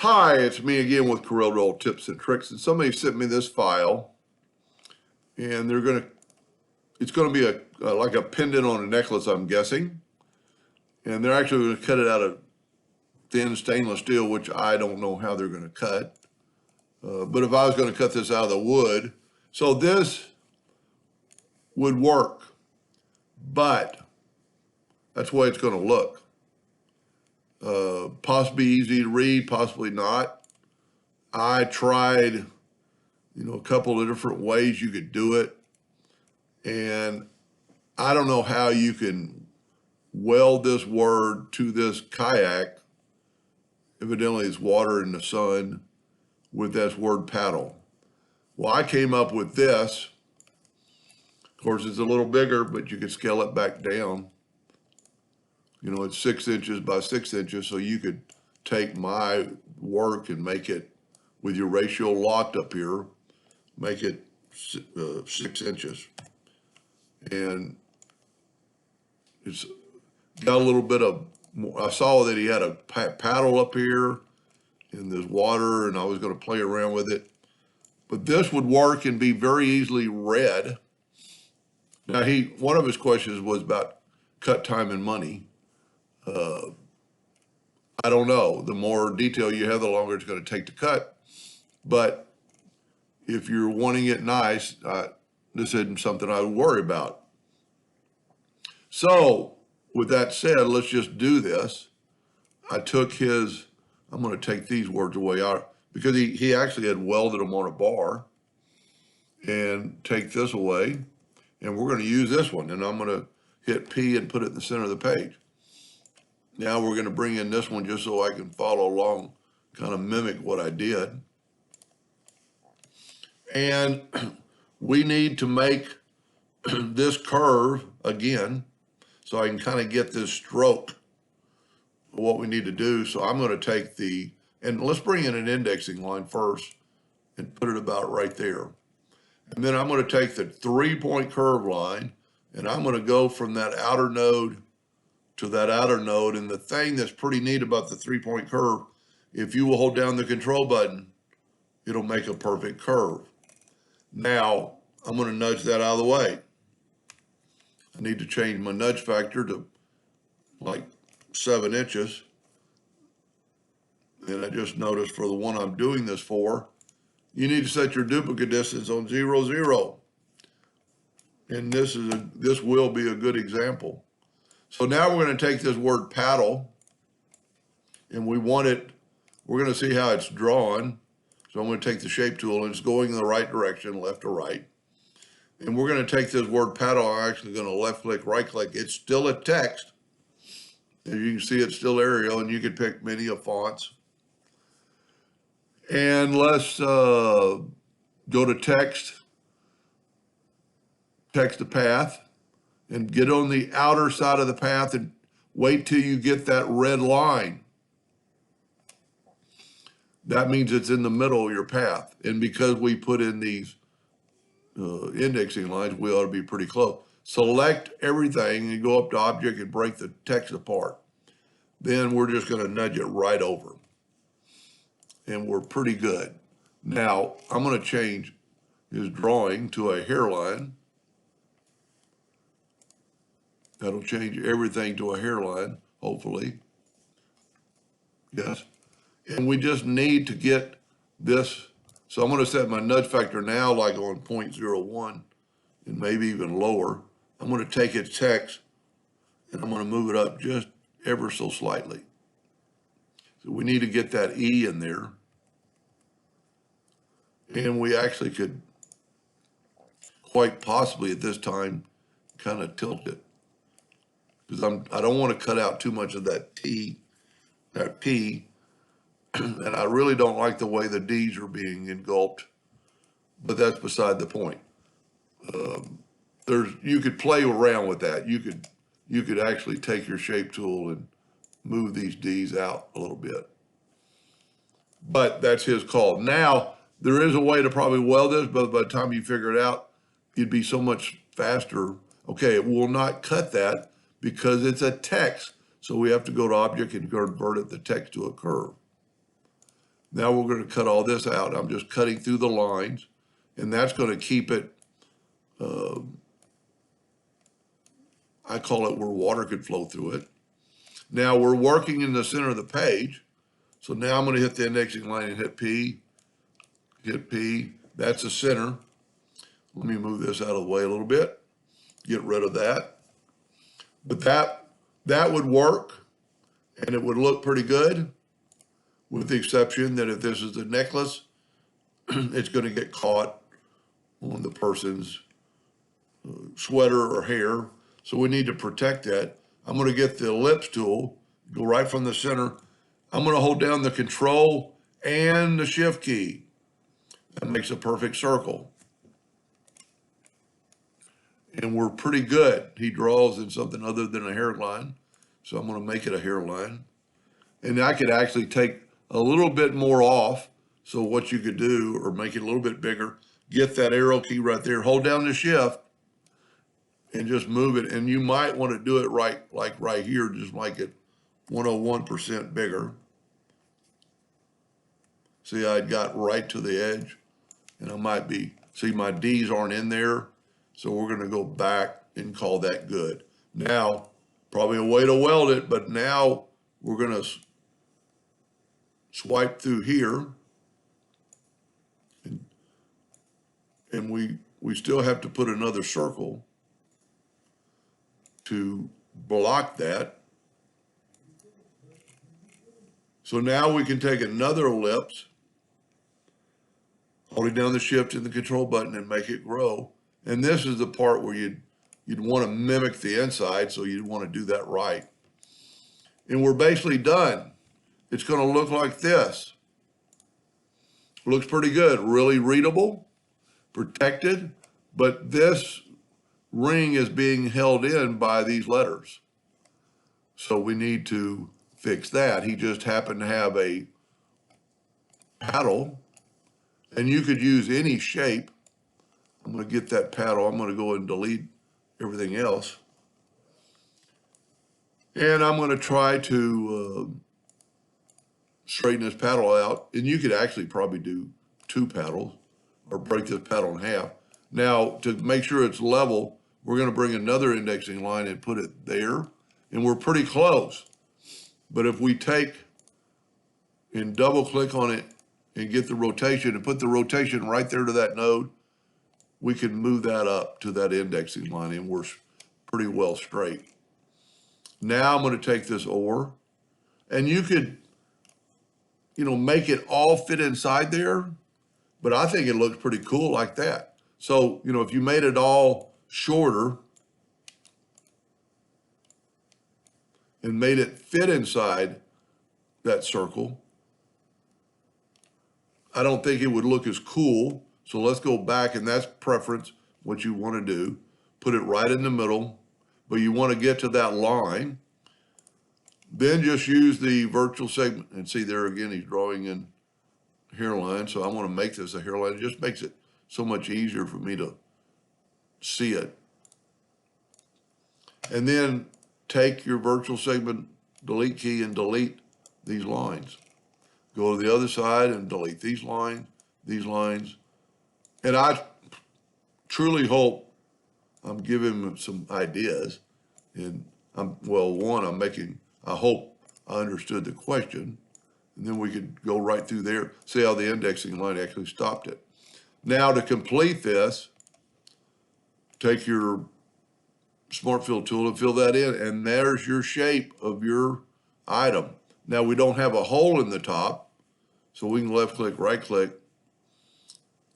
Hi, it's me again with Corel tips and tricks, and somebody sent me this file, and it's gonna be like a pendant on a necklace, I'm guessing, and they're actually gonna cut it out of thin stainless steel, which I don't know how they're gonna cut. But if I was gonna cut this out of the wood, so this would work, but that's the way it's gonna look. Possibly easy to read, possibly not. I tried, a couple of different ways you could do it. And I don't know how you can weld this word to this kayak. Evidently, it's water in the sun with this word paddle. Well, I came up with this. Of course, it's a little bigger, but you could scale it back down. It's 6 inches by 6 inches, so you could take my work and make it with your ratio locked up here, make it 6 inches. And it's got a little bit of, I saw that he had a paddle up here in this water, and I was going to play around with it. But this would work and be very easily read. Now, one of his questions was about cut time and money. I don't know. The more detail you have, the longer it's going to take to cut. But if you're wanting it nice, this isn't something I would worry about. So, with that said, let's just do this. I'm going to take these words away because he actually had welded them on a bar, and take this away. And we're going to use this one, and I'm going to hit P and put it in the center of the page. Now we're going to bring in this one just so I can follow along, kind of mimic what I did. And we need to make this curve again, so I can kind of get this stroke of what we need to do. So I'm going to take and let's bring in an indexing line first and put it about right there. And then I'm going to take the 3-point curve line, and I'm going to go from that outer node to that outer node. And the thing that's pretty neat about the 3-point curve, if you will hold down the control button, it'll make a perfect curve. Now, I'm going to nudge that out of the way. I need to change my nudge factor to like 7 inches. And I just noticed for the one I'm doing this for, you need to set your duplicate distance on 0, 0. And this will be a good example. So now we're going to take this word paddle, and we're going to see how it's drawn. So I'm going to take the shape tool, and it's going in the right direction, left to right. And we're going to take this word paddle, I'm actually going to left click, right click. It's still a text. As you can see, it's still Arial, and you can pick many of fonts. And let's go to text the path, and get on the outer side of the path and wait till you get that red line. That means it's in the middle of your path. And because we put in these indexing lines, we ought to be pretty close. Select everything and go up to Object and break the text apart. Then we're just going to nudge it right over. And we're pretty good. Now, I'm going to change his drawing to a hairline. That'll change everything to a hairline, hopefully. Yes. And we just need to get this. So I'm going to set my nudge factor now like on 0.01 and maybe even lower. I'm going to take its text and I'm going to move it up just ever so slightly. So we need to get that E in there. And we actually could quite possibly at this time kind of tilt it, because I don't want to cut out too much of that P, and I really don't like the way the D's are being engulfed, but that's beside the point. You could play around with that. You could actually take your shape tool and move these D's out a little bit, but that's his call. Now, there is a way to probably weld this, but by the time you figure it out, it'd be so much faster. Okay, it will not cut that because it's a text. So we have to go to Object and convert the text to a curve. Now we're going to cut all this out. I'm just cutting through the lines, and that's going to keep it, I call it where water could flow through it. Now we're working in the center of the page. So now I'm going to hit the indexing line and hit P. That's the center. Let me move this out of the way a little bit. Get rid of that. But that would work, and it would look pretty good, with the exception that if this is the necklace, it's going to get caught on the person's sweater or hair. So we need to protect that. I'm going to get the ellipse tool, go right from the center. I'm going to hold down the Control and the Shift key. That makes a perfect circle. And we're pretty good. He draws in something other than a hairline. So I'm going to make it a hairline. And I could actually take a little bit more off. So what you could do, or make it a little bit bigger, get that arrow key right there, hold down the Shift, and just move it. And you might want to do it right, like right here, just make it 101% bigger. See, I got right to the edge, and I might be, see, my D's aren't in there. So we're going to go back and call that good. Now, probably a way to weld it, but now we're going to swipe through here. And we still have to put another circle to block that. So now we can take another ellipse, holding down the Shift and the Control button, and make it grow. And this is the part where you'd want to mimic the inside, so you'd want to do that right. And we're basically done. It's going to look like this. Looks pretty good, really readable, protected, but this ring is being held in by these letters. So we need to fix that. He just happened to have a paddle, and you could use any shape. I'm going to get that paddle. I'm going to go and delete everything else. And I'm going to try to straighten this paddle out. And you could actually probably do 2 paddles or break this paddle in half. Now, to make sure it's level, we're going to bring another indexing line and put it there. And we're pretty close. But if we take and double click on it and get the rotation and put the rotation right there to that node, we can move that up to that indexing line, and we're pretty well straight. Now I'm going to take this ore, and you could, make it all fit inside there, but I think it looks pretty cool like that. So, if you made it all shorter and made it fit inside that circle, I don't think it would look as cool. So let's go back, and that's preference, what you want to do. Put it right in the middle, but you want to get to that line. Then just use the virtual segment, and see there again, he's drawing in hairline. So I want to make this a hairline. It just makes it so much easier for me to see it. And then take your virtual segment delete key and delete these lines. Go to the other side and delete these lines. And I truly hope I'm giving them some ideas. And I hope I understood the question. And then we could go right through there, see how the indexing line actually stopped it. Now to complete this, take your Smart Fill tool and fill that in, and there's your shape of your item. Now we don't have a hole in the top, so we can left click, right click.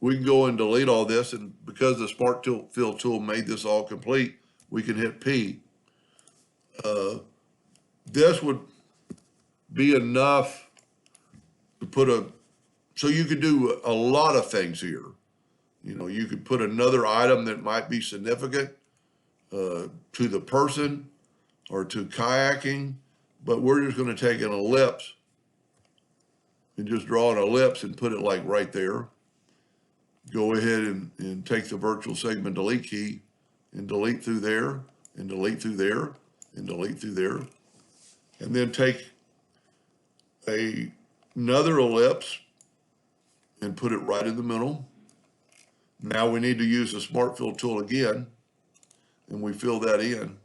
We can go and delete all this, and because the Smart Fill tool made this all complete, we can hit P. This would be enough to put so you could do a lot of things here. You could put another item that might be significant to the person or to kayaking, but we're just going to take an ellipse and just draw an ellipse and put it like right there. Go ahead and take the virtual segment delete key and delete through there, and delete through there, and delete through there. And then take another ellipse and put it right in the middle. Now we need to use the Smart Fill tool again, and we fill that in.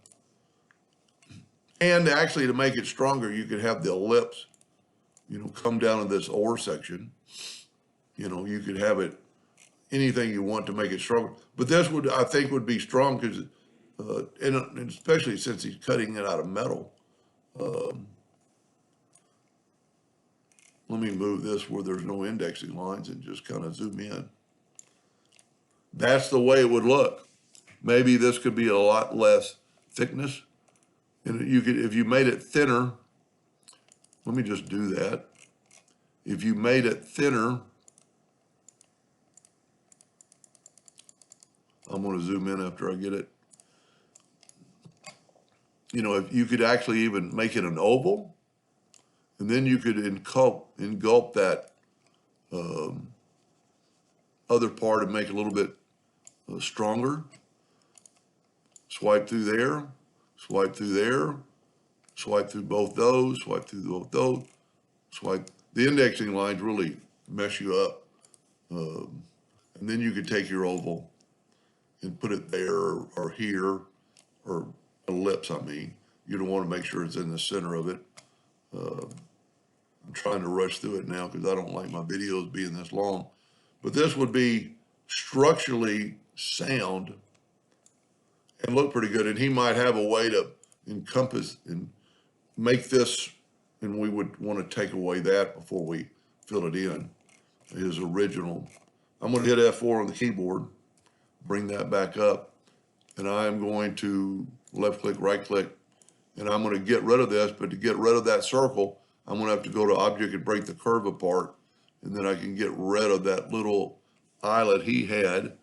And actually, to make it stronger, you could have the ellipse, come down to this ore section. You could have it anything you want to make it stronger. But this would, I think, would be strong because, and especially since he's cutting it out of metal. Let me move this where there's no indexing lines and just kind of zoom in. That's the way it would look. Maybe this could be a lot less thickness. And you could, if you made it thinner, let me just do that. If you made it thinner, I'm going to zoom in after I get it. If you could actually even make it an oval, and then you could engulf that other part and make it a little bit stronger. Swipe through there, swipe through there, swipe through both those, swipe through both those, swipe. The indexing lines really mess you up. And then you could take your oval and put it there or here, or ellipse, I mean. You don't want to make sure it's in the center of it. I'm trying to rush through it now because I don't like my videos being this long. But this would be structurally sound and look pretty good. And he might have a way to encompass and make this, and we would want to take away that before we fill it in. His original. I'm going to hit F4 on the keyboard, bring that back up, and I'm going to left click, right click, and I'm going to get rid of this. But to get rid of that circle, I'm going to have to go to Object and break the curve apart, and then I can get rid of that little eyelet he had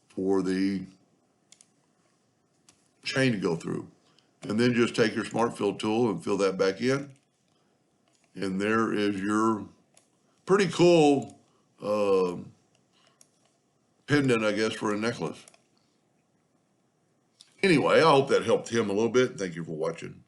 for the chain to go through. And then just take your Smart Fill tool and fill that back in. And there is your pretty cool pendant, I guess, for a necklace. Anyway, I hope that helped him a little bit. Thank you for watching.